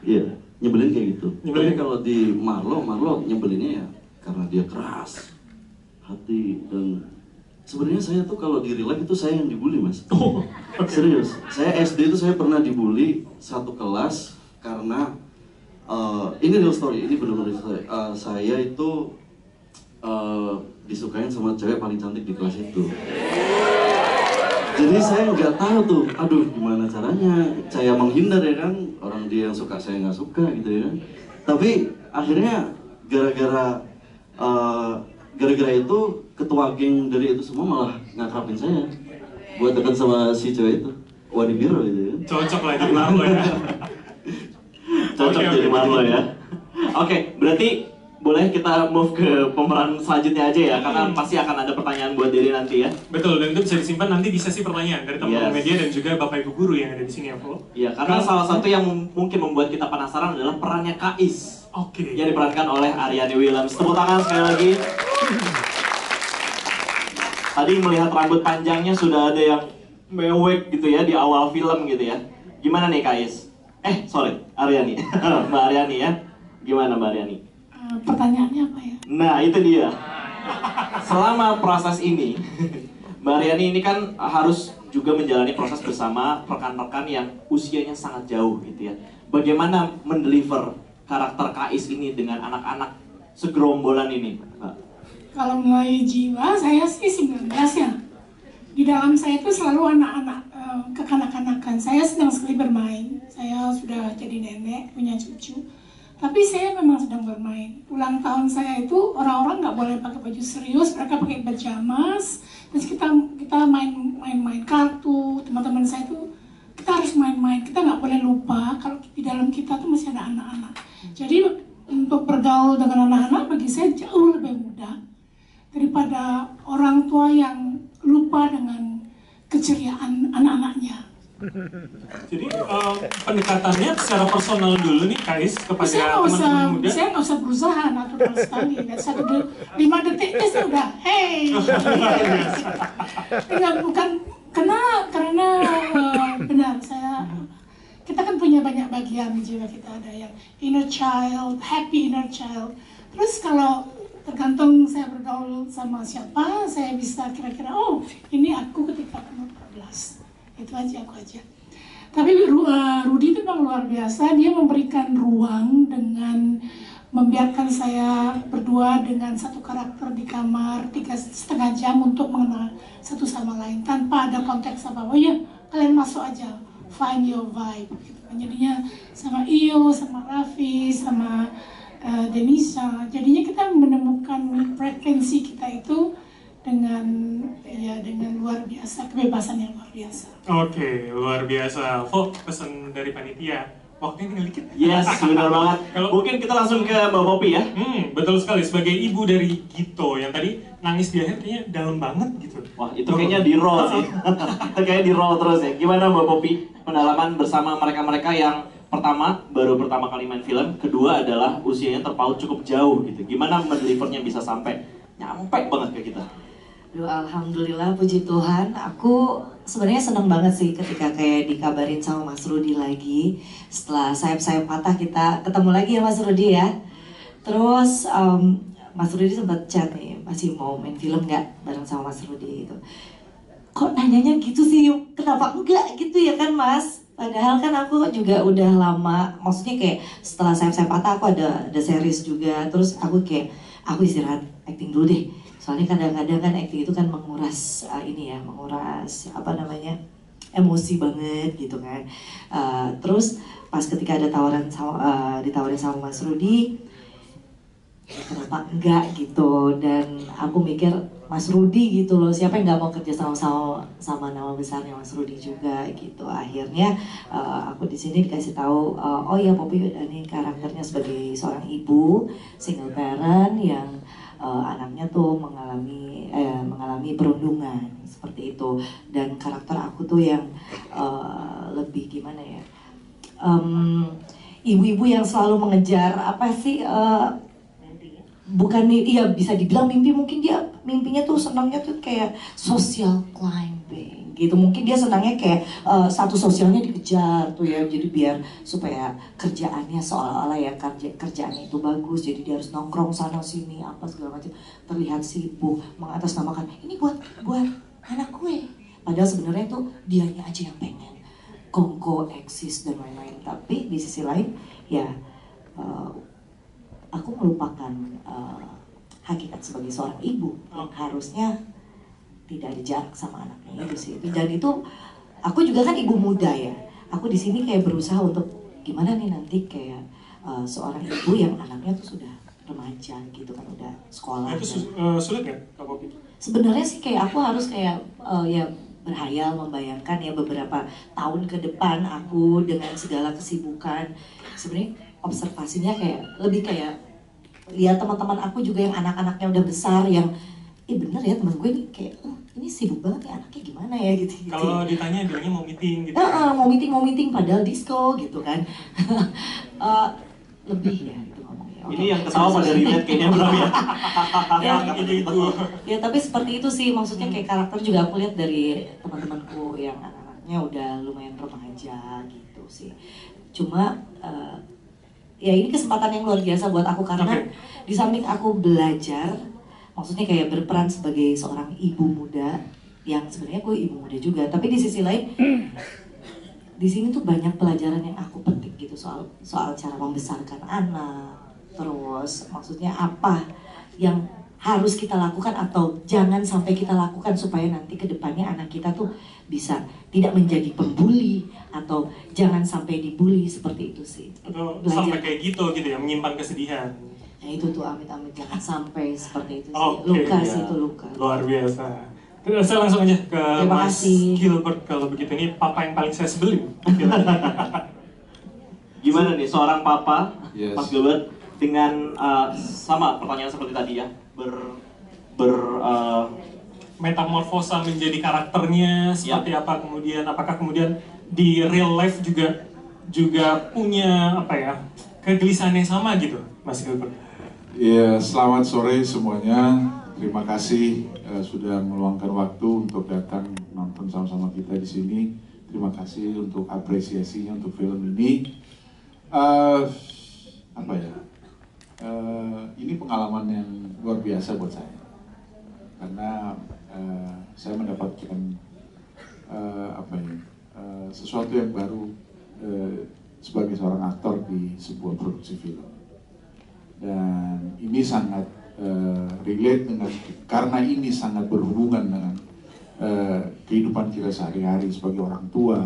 Iya, nyebelin kayak gitu. Tapi kalau di Marlo nyebelinnya ya karena dia keras hati. Dan sebenarnya saya tuh kalau di real life itu saya yang dibully, Mas. Serius, saya SD itu saya pernah dibully satu kelas karena ini real story, ini benar-benar saya itu disukain sama cewek paling cantik di kelas itu. Jadi saya nggak tahu tuh, aduh gimana caranya saya menghindar ya kan, orang dia yang suka saya nggak suka gitu ya. Tapi akhirnya gara-gara itu ketua geng dari itu semua malah ngakrapin saya buat dekat sama si cewek itu. Wadi Biro itu. Cocok lah jadi Marlo ya. Cocok jadi Marlo ya. Oke, berarti boleh kita move ke pemeran selanjutnya aja ya, karena pasti akan ada pertanyaan buat Dede nanti ya. Betul, dan itu bisa disimpan nanti di sesi pertanyaan dari teman-teman media dan juga Bapak Ibu guru yang ada di sini ya, Flo. Iya, karena salah satu yang mungkin membuat kita penasaran adalah perannya Kais. Oke. Yang diperankan oleh Aryani Williams. Tepuk tangan sekali lagi. Tadi melihat rambut panjangnya sudah ada yang mewek gitu ya di awal film gitu ya. Gimana nih Kais? Sorry, Aryani. Mbak Aryani ya. Gimana Mbak Aryani? Pertanyaannya apa ya? Nah, itu dia. Selama proses ini, Mbak Aryani ini kan harus juga menjalani proses bersama rekan-rekan yang usianya sangat jauh gitu ya. Bagaimana mendeliver karakter Kais ini dengan anak-anak segerombolan ini, Mbak? Kalau mulai jiwa, saya sih 19 ya. Di dalam saya itu selalu anak-anak, kekanak-kanakan. Saya sedang sekali bermain. Saya sudah jadi nenek, punya cucu. Tapi saya memang sedang bermain. Ulang tahun saya itu orang-orang nggak boleh pakai baju serius, mereka pakai pajamas. Terus kita main kartu. Teman-teman saya itu kita harus main-main. Kita nggak boleh lupa kalau di dalam kita tuh masih ada anak-anak. Jadi untuk bergaul dengan anak-anak bagi saya jauh lebih mudah daripada orang tua yang lupa dengan keceriaan anak-anaknya. Jadi pendekatannya secara personal dulu nih Kais kepada teman-teman muda. Saya nggak usah berusaha natural sekali. 5 detik saya udah hey. Enggak, bukan karena benar kita kan punya banyak bagian jiwa kita, ada yang inner child, happy inner child. Terus kalau tergantung saya bergaul sama siapa, saya bisa kira-kira ini aku ketika umur 14. Itu aja aku aja. Tapi Rudy itu memang luar biasa. Dia memberikan ruang dengan membiarkan saya berdua dengan satu karakter di kamar 3,5 jam untuk mengenal satu sama lain tanpa ada konteks apa. Oh ya, kalian masuk aja, find your vibe. Gitu. Jadinya sama Iyo, sama Raffi, sama Denisa. Jadinya kita menemukan frekuensi kita itu dengan luar biasa, kebebasan yang luar biasa. Oke, luar biasa. Pesan dari panitia. Waktunya tinggal dikit. Yes, benar banget. Mungkin kita langsung ke Mbak Poppy ya. Betul sekali. Sebagai ibu dari Gito yang tadi nangis di akhir kayaknya dalam banget gitu. Wah, itu kayaknya di roll sih. Kayaknya di roll terus ya. Gimana Mbak Poppy pendalaman bersama mereka-mereka yang baru pertama kali main film, kedua adalah usianya terpaut cukup jauh gitu. Gimana mendelivernya bisa sampai nyampe banget ke kita? Alhamdulillah, puji Tuhan. Aku sebenarnya seneng banget sih ketika kayak dikabarin sama Mas Rudy lagi. Setelah sayap-sayap patah kita ketemu lagi ya Mas Rudy ya. Terus Mas Rudy sempat chat nih, masih mau main film nggak bareng sama Mas Rudy gitu. Kok nanyanya gitu sih, kenapa enggak gitu ya kan Mas? Padahal kan aku juga udah lama, maksudnya kayak setelah sayap-sayap patah aku ada series juga. Terus aku istirahat acting dulu deh. Soalnya kadang-kadang kan acting itu kan menguras emosi banget gitu kan. Terus pas ketika ada ditawarin sama Mas Rudy, kenapa enggak gitu. Dan aku mikir Mas Rudy gitu loh, siapa yang nggak mau kerja sama nama besarnya Mas Rudy juga gitu. Akhirnya aku di sini dikasih tahu, oh ya Poppy ini karakternya sebagai seorang ibu single parent yang anaknya tuh mengalami perundungan seperti itu. Dan karakter aku tuh yang lebih gimana ya, ibu-ibu yang selalu mengejar apa sih, bukan iya bisa dibilang mimpi. Mungkin dia mimpinya tuh senangnya tuh kayak social climbing gitu. Mungkin dia senangnya kayak status sosialnya dikejar tuh ya, jadi biar supaya kerjaannya seolah-olah ya kerjaannya itu bagus, jadi dia harus nongkrong sana sini apa segala macam, terlihat sibuk, mengatasnamakan ini buat anak gue. Padahal sebenarnya tuh dianya aja yang pengen kongko eksis dan lain-lain. Tapi di sisi lain ya aku melupakan hakikat sebagai seorang ibu yang harusnya tidak ada jarak sama anaknya itu sih. Dan itu aku juga kan ibu muda ya. Aku di sini kayak berusaha untuk gimana nih nanti kayak seorang ibu yang anaknya tuh sudah remaja gitu kan, udah sekolah. Itu sulit kan Kak Poppy? Sebenarnya sih kayak aku harus kayak ya berhayal, membayangkan ya beberapa tahun ke depan aku dengan segala kesibukan. Sebenarnya observasinya kayak lebih kayak lihat teman-teman aku juga yang anak-anaknya udah besar, yang bener ya teman gue nih kayak ini sibuk banget ya anaknya, gimana ya gitu. Kalau ditanya bilangnya mau meeting gitu. Mau meeting padahal disco gitu kan. Lebih ya itu ngomongnya. Ini yang ketawa pada relate kayaknya Bram ya. Ya tapi seperti itu sih, maksudnya kayak karakter juga aku lihat dari teman-temanku yang anak-anaknya udah lumayan remaja gitu sih. Cuma ya ini kesempatan yang luar biasa buat aku karena di samping aku belajar, maksudnya kayak berperan sebagai seorang ibu muda yang sebenarnya aku ibu muda juga, tapi di sisi lain di sini tuh banyak pelajaran yang aku petik gitu soal cara membesarkan anak, terus maksudnya apa yang harus kita lakukan atau jangan sampai kita lakukan supaya nanti ke depannya anak kita tuh bisa tidak menjadi pembuli atau jangan sampai dibully, seperti itu sih. Atau sampai kayak gitu ya, menyimpan kesedihan. Ya itu tuh amit-amit jangan sampai seperti itu sih. Luka Sih itu luka. Luar biasa. Terus saya langsung aja ke Terima Mas kasih. Gilbert kalau begitu, ini papa yang paling saya sebelin. Gimana nih seorang papa, Yes. Mas Gilbert, dengan sama pertanyaan seperti tadi ya, metamorfosa menjadi karakternya seperti apa, kemudian apakah kemudian di real life juga punya apa ya, kegelisahan yang sama gitu, Mas Gilbert? Ya, selamat sore semuanya. Terima kasih sudah meluangkan waktu untuk datang nonton sama-sama kita di sini. Terima kasih untuk apresiasinya untuk film ini. Ini pengalaman yang luar biasa buat saya. Karena saya mendapatkan sesuatu yang baru sebagai seorang aktor di sebuah produksi film. Dan ini sangat relate dengan, karena ini sangat berhubungan dengan kehidupan kita sehari-hari sebagai orang tua,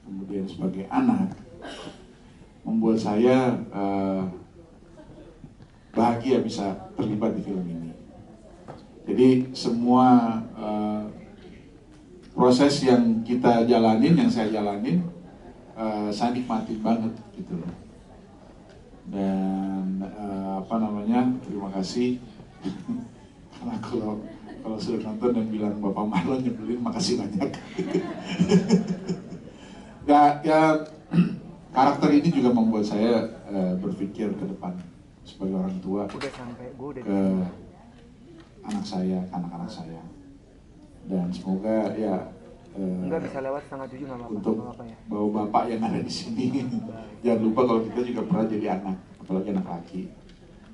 kemudian sebagai anak, membuat saya bahagia bisa terlibat di film ini. Jadi semua proses yang kita jalanin, yang saya jalanin, saya nikmatin banget gitu loh. Dan terima kasih karena kalau sudah nonton dan bilang Bapak Marlon nyebelin, makasih banyak. Karakter ini juga membuat saya berpikir ke depan sebagai orang tua ke anak saya, anak-anak saya, dan semoga Enggak bisa lewat setengah 7 nggak apa-apa. Untuk bapak yang ada di sini, jangan lupa kalau kita juga pernah jadi anak, apalagi anak laki.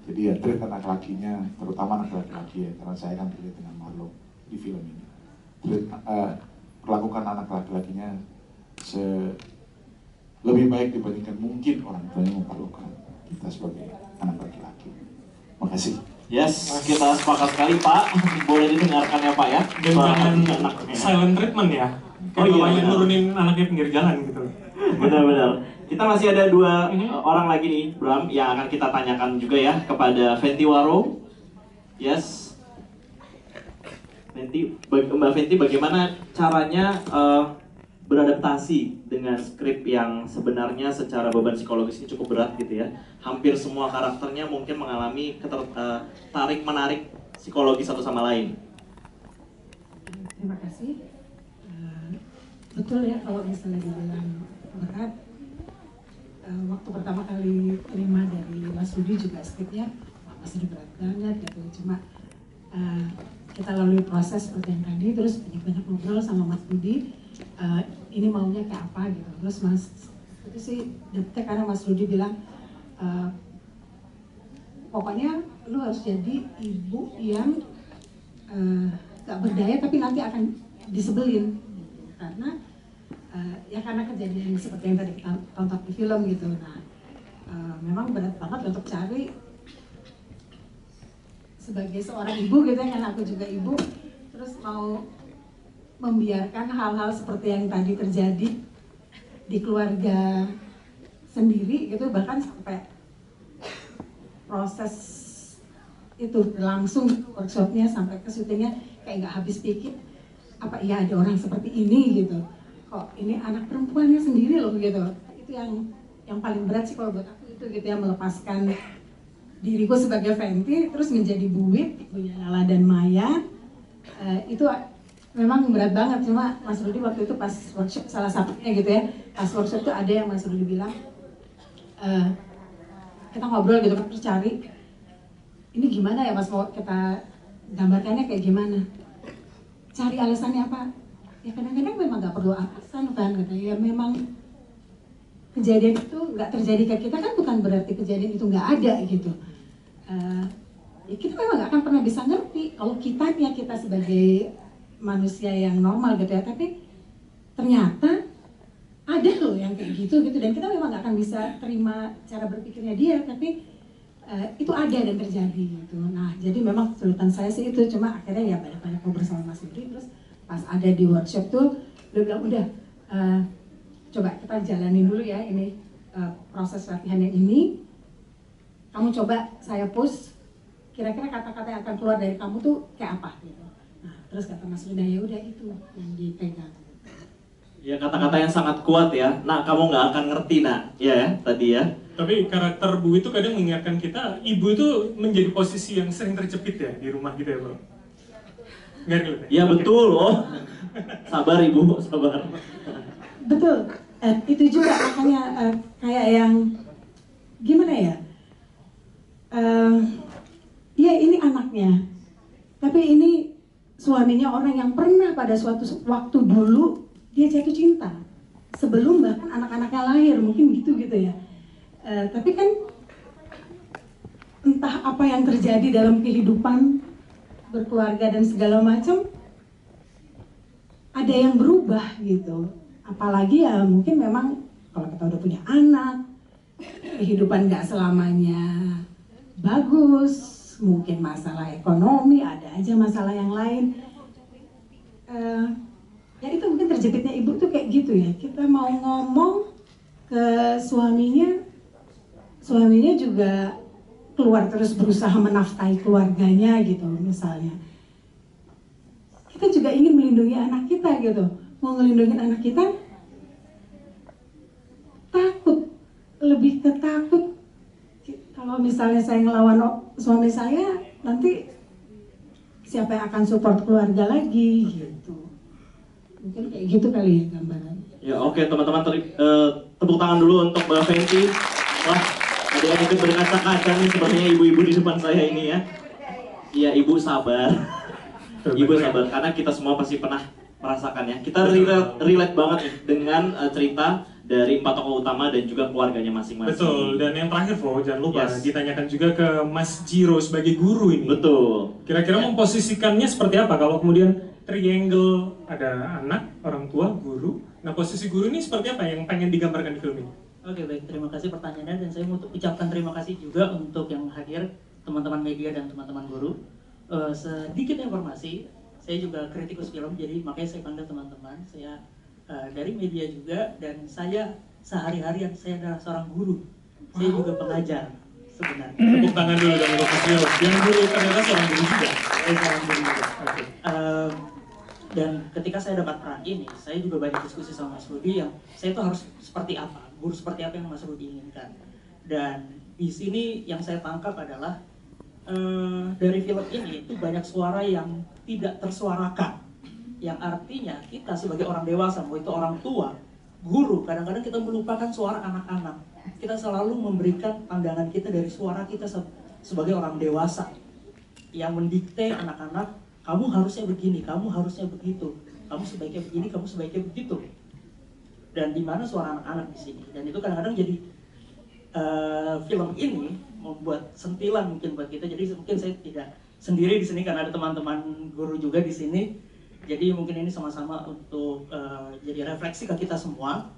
Jadi ya treat anak lakinya, terutama anak laki-laki ya, karena saya kan terlihat dengan Marlo di film ini. Perlakukan anak laki-lakinya lebih baik dibandingkan mungkin orang tuanya memperlakukan kita sebagai anak laki-laki. Makasih. Yes, kita sepakat sekali Pak. Boleh didengarkan ya Pak ya. Dan jangan silent treatment ya. Kayak nurunin anaknya pinggir jalan gitu. Benar-benar. Kita masih ada dua orang lagi nih, Bram, yang akan kita tanyakan juga ya kepada Fenty Waro. Yes. Mbak Fenty, bagaimana caranya beradaptasi dengan skrip yang sebenarnya secara beban psikologisnya cukup berat gitu ya. Hampir semua karakternya mungkin mengalami tarik-menarik psikologi satu sama lain. Terima kasih. Betul ya kalau misalnya dibilang berat. Waktu pertama kali terima dari Mas Rudi juga skripnya masih berat banget gitu. Cuma kita lalui proses seperti yang tadi, terus banyak-banyak ngobrol sama Mas Rudi. Ini maunya kayak apa gitu. Terus Mas itu sih detek karena Mas Rudi bilang pokoknya lu harus jadi ibu yang gak berdaya tapi nanti akan disebelin gitu. Karena ya karena kejadian seperti yang tadi kita tonton di film gitu. Nah memang berat banget untuk cari sebagai seorang ibu gitu ya, karena aku juga ibu, terus mau membiarkan hal-hal seperti yang tadi terjadi di keluarga sendiri gitu, bahkan sampai proses itu berlangsung workshopnya sampai ke syutingnya kayak nggak habis pikir. apa iya ada orang seperti ini gitu, kok ini anak perempuannya sendiri loh gitu. Itu yang paling berat sih kalau buat aku itu gitu ya, melepaskan diriku sebagai Fenty terus menjadi Buwit, punya Lala dan Maya. Itu memang berat banget. Cuma Mas Rudi waktu itu pas workshop, salah satunya gitu ya, pas workshop tuh ada yang Mas Rudi bilang, kita ngobrol gitu, terus cari ini gimana ya Mas, mau kita gambarkannya kayak gimana, cari alasannya apa. Ya kadang-kadang memang nggak perlu alasan kan, gitu ya, memang kejadian itu nggak terjadi ke kita kan bukan berarti kejadian itu nggak ada gitu. Ya kita memang nggak akan pernah bisa ngerti kalau kita sebagai manusia yang normal gitu ya, tapi ternyata ada loh yang kayak gitu dan kita memang nggak akan bisa terima cara berpikirnya dia, tapi itu ada dan terjadi gitu. Nah jadi memang kesulitan saya sih itu, cuma akhirnya ya banyak-banyak ngobrol sama Mas Rudi, terus pas ada di workshop tuh dia bilang udah coba kita jalanin dulu ya ini proses latihan yang ini, kamu coba saya push kira-kira kata-kata yang akan keluar dari kamu tuh kayak apa gitu. Nah, terus kata Mas Rudi, ya udah itu yang dipegang. Ya kata-kata yang sangat kuat ya. Nah, kamu nggak akan ngerti nak, ya tadi ya. Tapi karakter Bu itu kadang mengingatkan kita, ibu itu menjadi posisi yang sering terjepit ya di rumah gitu ya bro. Nggak relate ya? Ya betul loh. Sabar ibu, sabar. Betul. Itu juga makanya kayak yang gimana ya? Ya ini anaknya, tapi ini suaminya orang yang pernah pada suatu waktu dulu dia jatuh cinta sebelum bahkan anak-anaknya lahir, mungkin gitu ya. Tapi kan entah apa yang terjadi dalam kehidupan berkeluarga dan segala macam, ada yang berubah gitu. Apalagi ya mungkin memang kalau kita udah punya anak, kehidupan nggak selamanya bagus. Mungkin masalah ekonomi, ada aja masalah yang lain. Ya itu mungkin terjepitnya ibu tuh kayak gitu ya. Kita mau ngomong ke suaminya juga keluar terus berusaha menafkahi keluarganya gitu misalnya. Kita juga ingin melindungi anak kita gitu. Mau ngelindungin anak kita, takut, lebih ke takut. Kalau misalnya saya ngelawan suami saya, nanti siapa yang akan support keluarga lagi gitu. Mungkin kayak gitu kali ya gambaran. Ya oke teman-teman, tepuk tangan dulu untuk Mbak Fenty. Wah, ada yang ikut berkaca-kaca nih sepertinya ibu-ibu di depan saya ini ya. Iya ibu sabar. Ibu sabar, karena kita semua pasti pernah merasakannya. Kita relate banget dengan cerita dari 4 tokoh utama dan juga keluarganya masing-masing. Betul, dan yang terakhir Fo, jangan lupa ditanyakan juga ke Mas Jiro sebagai guru ini. Betul. Kira-kira memposisikannya seperti apa kalau kemudian triangle ada anak, orang tua, guru. Nah posisi guru ini seperti apa yang pengen digambarkan di film ini? Oke baik, terima kasih pertanyaannya dan saya mau ucapkan terima kasih juga untuk yang hadir, teman-teman media dan teman-teman guru. Sedikit informasi, saya juga kritikus film, jadi makanya saya panggil teman-teman. Saya dari media juga, dan saya sehari-hari saya adalah seorang guru. Saya juga pengajar sebenarnya. Tepuk tangan dulu dong untuk Mas Jiro. Yang guru ternyata seorang guru juga. Seorang guru juga. Dan ketika saya dapat peran ini, saya juga banyak diskusi sama Mas Rudi yang saya tuh harus seperti apa, guru seperti apa yang Mas Rudi inginkan. Dan di sini yang saya tangkap adalah dari film ini itu banyak suara yang tidak tersuarakan, yang artinya kita sebagai orang dewasa, mau itu orang tua, guru, kadang-kadang kita melupakan suara anak-anak. Kita selalu memberikan pandangan kita dari suara kita sebagai orang dewasa yang mendikte anak-anak, kamu harusnya begini, kamu harusnya begitu, kamu sebaiknya begini, kamu sebaiknya begitu. Dan di mana suara anak-anak di sini? Dan itu kadang-kadang jadi film ini membuat sentilan mungkin buat kita. Jadi mungkin saya tidak sendiri di sini karena ada teman-teman guru juga di sini. Jadi mungkin ini sama-sama untuk jadi refleksi ke kita semua